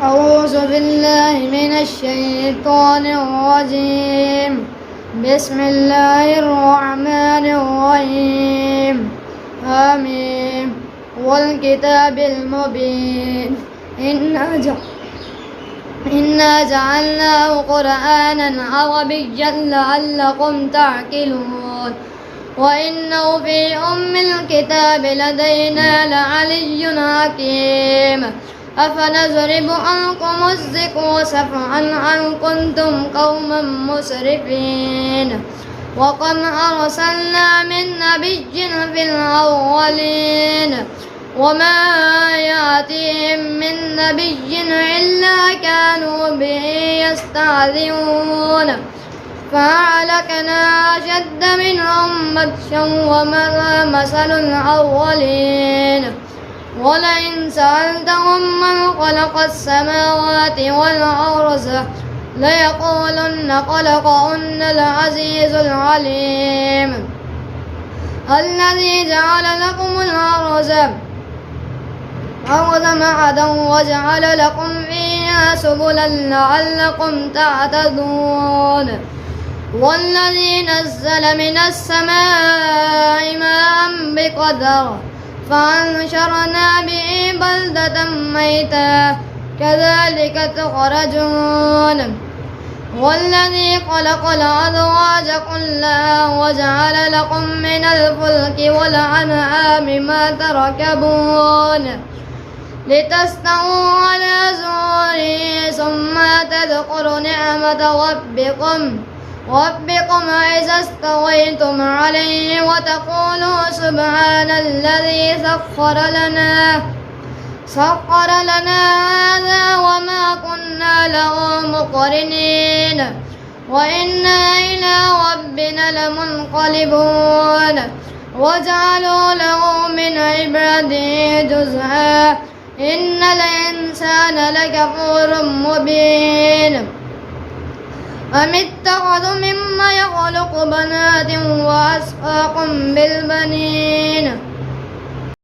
أعوذ بالله من الشيطان الرجيم. بسم الله الرحمن الرحيم. آمين. والكتاب المبين. إنا جعلناه قرآنا عربيا لعلكم تعقلون. وإنه في أم الكتاب لدينا لعلي حكيم. أفنضرب عنكم الذكر صفحا أن كنتم قوما مسرفين. وقد أرسلنا من نبي في الأولين وما يأتيهم من نبي إلا كانوا به يستهزئون. فأهلكنا أشد منهم بطشا ومضى مثل الأولين. ولئن سألتهم من خلق السماوات والأرض ليقولن خلقهن العزيز العليم. الذي جعل لكم الأرض مهدا وجعل لكم فيها سبلا لعلكم تهتدون. والذي نزل من السماء ماء بقدر فأنشرنا به بلدة ميتا كذلك تخرجون. والذي خلق الأزواج كلها وجعل لكم من الفلك والأنعام ما تركبون لتستووا على ظهوره ثم تذكروا نعمة ربكم إذا استويتم عليه وتقولوا سبحان الذي سخر لنا هذا وما كنا له مقرنين وإنا إلى ربنا لمنقلبون. وجعلوا له من عباده جزءا إن الإنسان لكفور مبين. أم اتخذوا مما يخلق بنات وأصفاكم بالبنين